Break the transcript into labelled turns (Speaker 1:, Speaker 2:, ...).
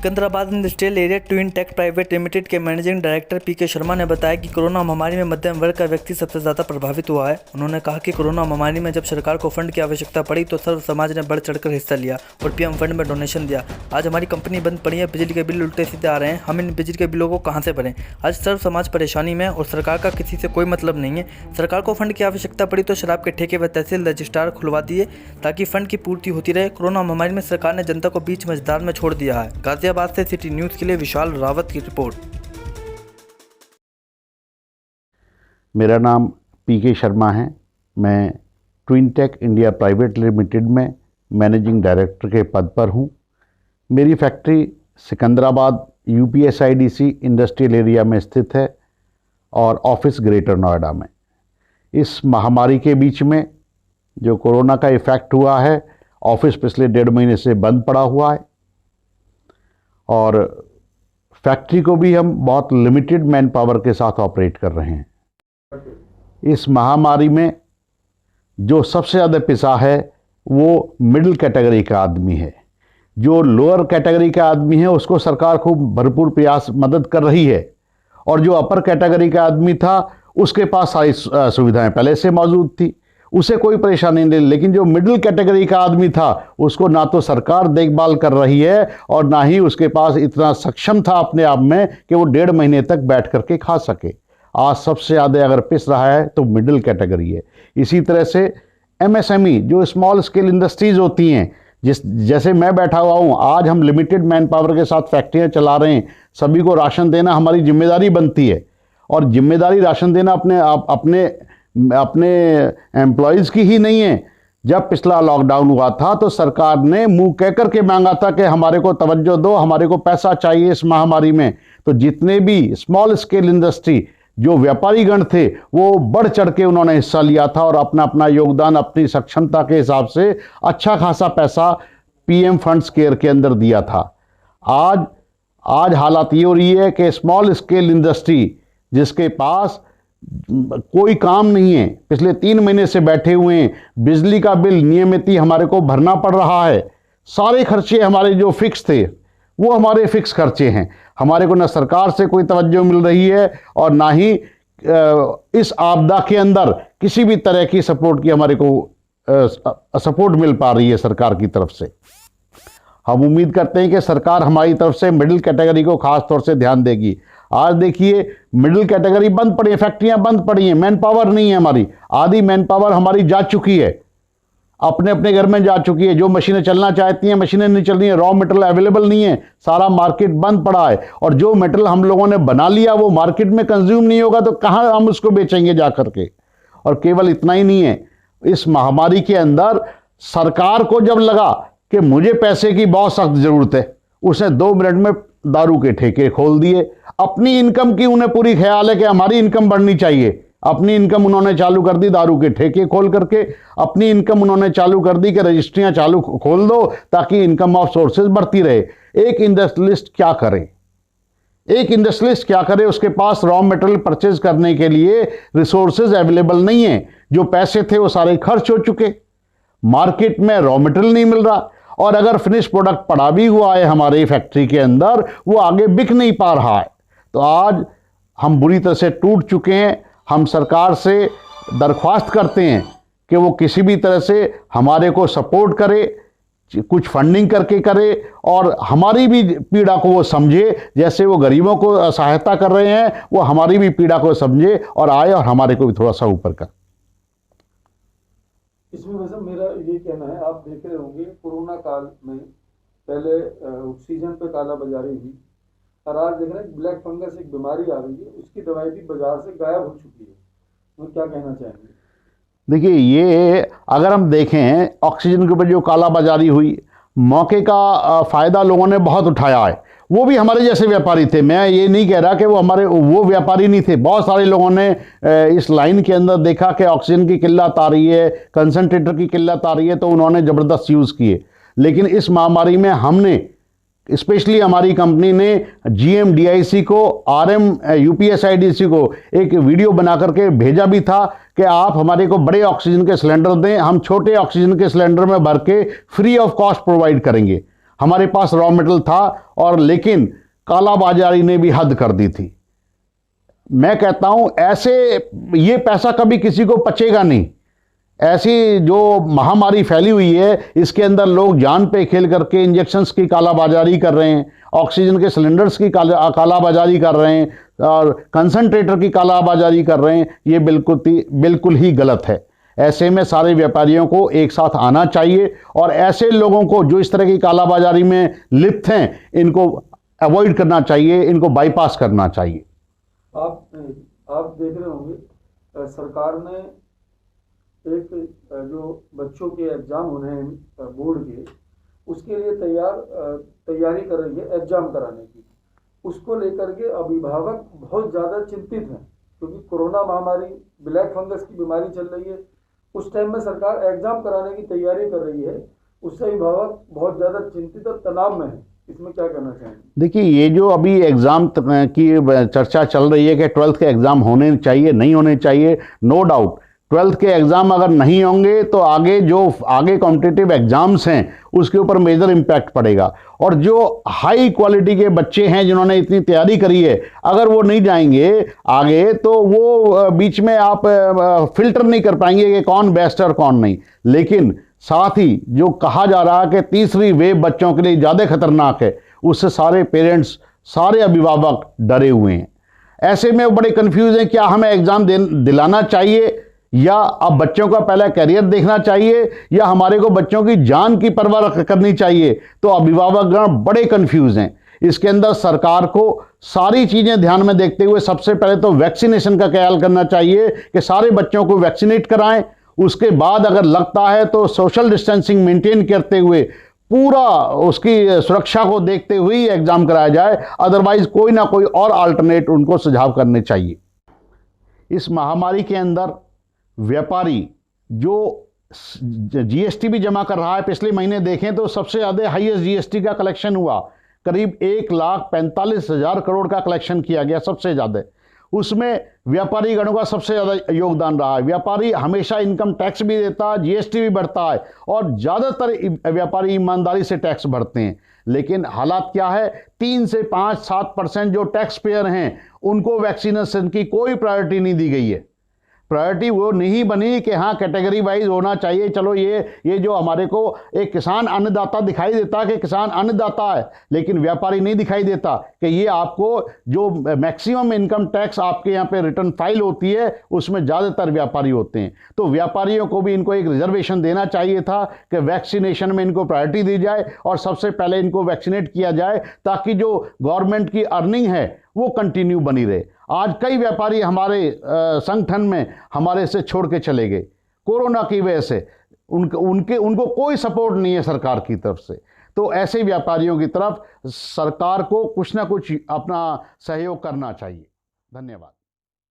Speaker 1: Secunderabad industrial area twin tech private limited के managing director PK Sharma ने बताया कि कोरोना महामारी में मध्यम वर्ग का व्यक्ति सबसे ज़्यादा प्रभावित हुआ है। उन्होंने कहा कि कोरोना महामारी में जब सरकार को फंड की आवश्यकता पड़ी तो सर्व समाज ने बढ़ चढ़कर हिस्सा लिया और पीएम फंड में डोनेशन दिया। आज हमारी कंपनी बंद पड़ी है, बिजली के बिल उल्टे सीधे आ रहे हैं, हम इन बिजली के बिलों को कहाँ से भरें। आज सर्व समाज परेशानी में और सरकार का किसी से कोई मतलब नहीं है। सरकार को फंड की आवश्यकता पड़ी तो शराब के ठेके व तहसील रजिस्ट्रार खुलवा दिए ताकि फंड की पूर्ति होती रहे। कोरोना महामारी में सरकार ने जनता को बीच मझधार में छोड़ दिया है। गाजियाबाद से सिटी न्यूज़ के लिए विशाल रावत की रिपोर्ट।
Speaker 2: मेरा नाम पीके शर्मा है। मैं twin tech India private limited में मैनेजिंग डायरेक्टर के पद पर हूँ। मेरी factory Sikandrabad UPSIDC industrial area में स्थित है और ऑफिस ग्रेटर नोएडा में। इस महामारी के बीच में जो कोरोना का इफ़ेक्ट हुआ है, ऑफिस पिछले 1.5 महीने से बंद पड़ा हुआ है और फैक्ट्री को भी हम बहुत लिमिटेड मैन पावर के साथ ऑपरेट कर रहे हैं। इस महामारी में जो सबसे ज़्यादा पिसा है वो मिडिल कैटेगरी का आदमी है। जो लोअर कैटेगरी का आदमी है उसको सरकार खूब भरपूर प्रयास मदद कर रही है और जो अपर कैटेगरी का आदमी था उसके पास सारी सुविधाएं पहले से मौजूद थी, उसे कोई परेशानी नहीं। लेकिन जो मिडिल कैटेगरी का आदमी था उसको ना तो सरकार देखभाल कर रही है और ना ही उसके पास इतना सक्षम था अपने आप में कि वो 1.5 महीने तक बैठ करके खा सके। आज सबसे ज़्यादा अगर पिस रहा है तो मिडिल कैटेगरी है। इसी तरह से एमएसएमई जो स्मॉल स्केल इंडस्ट्रीज़ होती हैं, जैसे मैं बैठा हुआ हूँ, आज हम लिमिटेड मैन पावर के साथ फैक्ट्रियाँ चला रहे हैं। सभी को राशन देना हमारी जिम्मेदारी बनती है और जिम्मेदारी राशन देना अपने एम्प्लॉयज़ की ही नहीं है। जब पिछला लॉकडाउन हुआ था तो सरकार ने मुंह कह कर के मांगा था कि हमारे को तवज्जो दो, हमारे को पैसा चाहिए इस महामारी में। तो जितने भी स्मॉल स्केल इंडस्ट्री जो व्यापारी गण थे वो बढ़ चढ़ के उन्होंने हिस्सा लिया था और अपना अपना योगदान अपनी सक्षमता के हिसाब से अच्छा खासा पैसा पीएम फंड्स केयर के अंदर दिया था। आज हालात ये हो रही है कि स्मॉल स्केल इंडस्ट्री जिसके पास कोई काम नहीं है, पिछले 3 महीने से बैठे हुए हैं, बिजली का बिल नियमित ही हमारे को भरना पड़ रहा है। सारे खर्चे हमारे जो फिक्स थे वो हमारे फिक्स खर्चे हैं। हमारे को ना सरकार से कोई तवज्जो मिल रही है और ना ही इस आपदा के अंदर किसी भी तरह की सपोर्ट की हमारे को सपोर्ट मिल पा रही है सरकार की तरफ से। हम उम्मीद करते हैं कि सरकार हमारी तरफ से मिडिल कैटेगरी को खास तौर से ध्यान देगी। आज देखिए मिडिल कैटेगरी बंद पड़ी है, फैक्ट्रियां बंद पड़ी हैं, मैन पावर नहीं है हमारी। आधी मैन पावर हमारी जा चुकी है, अपने अपने घर में जा चुकी है। जो मशीनें चलना चाहती हैं मशीनें नहीं चल रही हैं, रॉ मटेरियल अवेलेबल नहीं है, सारा मार्केट बंद पड़ा है और जो मटेरियल हम लोगों ने बना लिया वो मार्केट में कंज्यूम नहीं होगा तो कहाँ हम उसको बेचेंगे जा करके। और केवल इतना ही नहीं है, इस महामारी के अंदर सरकार को जब लगा कि मुझे पैसे की बहुत सख्त ज़रूरत है, उसने 2 मिनट में दारू के ठेके खोल दिए। अपनी इनकम की उन्हें पूरी ख्याल है कि हमारी इनकम बढ़नी चाहिए। अपनी इनकम उन्होंने चालू कर दी दारू के ठेके खोल करके। अपनी इनकम उन्होंने चालू कर दी कि रजिस्ट्रियां चालू खोल दो ताकि इनकम ऑफ सोर्सेज बढ़ती रहे। एक इंडस्ट्रियलिस्ट क्या करे? उसके पास रॉ मटेरियल परचेज करने के लिए रिसोर्सेज अवेलेबल नहीं है। जो पैसे थे वो सारे खर्च हो चुके, मार्केट में रॉ मटेरियल नहीं मिल रहा और अगर फिनिश प्रोडक्ट पड़ा भी हुआ है हमारी फैक्ट्री के अंदर वो आगे बिक नहीं पा रहा है। तो आज हम बुरी तरह से टूट चुके हैं। हम सरकार से दरख्वास्त करते हैं कि वो किसी भी तरह से हमारे को सपोर्ट करे, कुछ फंडिंग करके करे और हमारी भी पीड़ा को वो समझे। जैसे वो गरीबों को सहायता कर रहे हैं वो हमारी भी पीड़ा को समझे और आए और हमारे को भी थोड़ा सा ऊपर कर।
Speaker 3: इसमें वैसे मेरा ये कहना है, आप देख रहे होंगे कोरोना काल में पहले ऑक्सीजन पे काला बाजारी हुई और आज देख रहे हैं ब्लैक फंगस एक बीमारी आ गई है, उसकी दवाई भी बाजार से गायब हो चुकी है। तो क्या कहना चाहेंगे?
Speaker 2: देखिए, ये अगर हम देखें ऑक्सीजन के ऊपर जो काला बाजारी हुई, मौके का फ़ायदा लोगों ने बहुत उठाया है। वो भी हमारे जैसे व्यापारी थे, मैं ये नहीं कह रहा कि वो व्यापारी नहीं थे। बहुत सारे लोगों ने इस लाइन के अंदर देखा कि ऑक्सीजन की किल्लत आ रही है, कंसनट्रेटर की किल्लत आ रही है, तो उन्होंने ज़बरदस्त यूज़ किए। लेकिन इस महामारी में हमने स्पेशली हमारी कंपनी ने GMDIC को, RM UPSIDC को एक वीडियो बना करके भेजा भी था कि आप हमारे को बड़े ऑक्सीजन के सिलेंडर दें, हम छोटे ऑक्सीजन के सिलेंडर में भर के फ्री ऑफ कॉस्ट प्रोवाइड करेंगे। हमारे पास रॉ मटेरियल था, और लेकिन कालाबाजारी ने भी हद कर दी थी। मैं कहता हूं ऐसे ये पैसा कभी किसी को पचेगा नहीं। ऐसी जो महामारी फैली हुई है, इसके अंदर लोग जान पे खेल करके इंजेक्शन्स की कालाबाजारी कर रहे हैं, ऑक्सीजन के सिलेंडर्स की कालाबाजारी कर रहे हैं, और कंसंट्रेटर की कालाबाजारी कर रहे हैं। ये बिल्कुल ही गलत है। ऐसे में सारे व्यापारियों को एक साथ आना चाहिए, और ऐसे लोगों को जो इस तरह की कालाबाजारी में लिप्त हैं, इनको अवॉइड करना चाहिए, इनको बाईपास करना चाहिए।
Speaker 3: आप देख रहे होंगे सरकार ने एक जो बच्चों के एग्जाम होने हैं बोर्ड के, उसके लिए तैयारी कर रही है एग्जाम कराने की। उसको लेकर के अभिभावक बहुत ज़्यादा चिंतित हैं, क्योंकि कोरोना महामारी, ब्लैक फंगस की बीमारी चल रही है। उस टाइम में सरकार एग्जाम कराने की तैयारी कर रही है, उससे अभिभावक बहुत ज़्यादा चिंतित और तनाव में है। इसमें क्या कहना चाहेंगे?
Speaker 2: देखिए, ये जो अभी एग्ज़ाम की चर्चा चल रही है कि 12th के एग्ज़ाम होने चाहिए नहीं होने चाहिए, नो डाउट 12th के एग्ज़ाम अगर नहीं होंगे तो आगे कॉम्पिटिटिव एग्ज़ाम्स हैं उसके ऊपर मेजर इम्पैक्ट पड़ेगा। और जो हाई क्वालिटी के बच्चे हैं जिन्होंने इतनी तैयारी करी है, अगर वो नहीं जाएंगे आगे तो वो बीच में आप फिल्टर नहीं कर पाएंगे कि कौन बेस्ट है और कौन नहीं। लेकिन साथ ही जो कहा जा रहा है कि तीसरी वेव बच्चों के लिए ज़्यादा खतरनाक है, उससे सारे पेरेंट्स, सारे अभिभावक डरे हुए हैं। ऐसे में वो बड़े कंफ्यूज हैं, क्या हमें एग्ज़ाम दिलाना चाहिए, या अब बच्चों का पहला करियर देखना चाहिए, या हमारे को बच्चों की जान की परवाह करनी चाहिए। तो अभिभावकगण बड़े कंफ्यूज हैं। इसके अंदर सरकार को सारी चीज़ें ध्यान में देखते हुए सबसे पहले तो वैक्सीनेशन का ख्याल करना चाहिए कि सारे बच्चों को वैक्सीनेट कराएं। उसके बाद अगर लगता है तो सोशल डिस्टेंसिंग मेंटेन करते हुए पूरा उसकी सुरक्षा को देखते हुए ही एग्जाम कराया जाए, अदरवाइज कोई ना कोई और अल्टरनेट उनको सुझाव करने चाहिए। इस महामारी के अंदर व्यापारी जो जीएसटी भी जमा कर रहा है, पिछले महीने देखें तो सबसे ज़्यादा हाईएस्ट जीएसटी का कलेक्शन हुआ, करीब 1,45,000 करोड़ का कलेक्शन किया गया, सबसे ज़्यादा। उसमें व्यापारी गणों का सबसे ज़्यादा योगदान रहा है। व्यापारी हमेशा इनकम टैक्स भी देता है, जीएसटी भी भरता है, और ज़्यादातर व्यापारी ईमानदारी से टैक्स भरते हैं। लेकिन हालात क्या है, 3 से 5-7% जो टैक्स पेयर हैं उनको वैक्सीनेशन की कोई प्रायोरिटी नहीं दी गई है। प्रायोरिटी वो नहीं बनी कि हाँ कैटेगरी वाइज होना चाहिए। चलो ये जो हमारे को एक किसान अन्नदाता दिखाई देता है कि किसान अन्नदाता है, लेकिन व्यापारी नहीं दिखाई देता कि ये आपको जो मैक्सिमम इनकम टैक्स आपके यहाँ पे रिटर्न फाइल होती है उसमें ज़्यादातर व्यापारी होते हैं। तो व्यापारियों को भी इनको एक रिजर्वेशन देना चाहिए था कि वैक्सीनेशन में इनको प्रायोरिटी दी जाए और सबसे पहले इनको वैक्सीनेट किया जाए, ताकि जो गवर्नमेंट की अर्निंग है वो कंटिन्यू बनी रहे। आज कई व्यापारी हमारे संगठन में हमारे से छोड़ के चले गए कोरोना की वजह से। उनको कोई सपोर्ट नहीं है सरकार की तरफ से। तो ऐसे व्यापारियों की तरफ सरकार को कुछ ना कुछ अपना सहयोग करना चाहिए। धन्यवाद।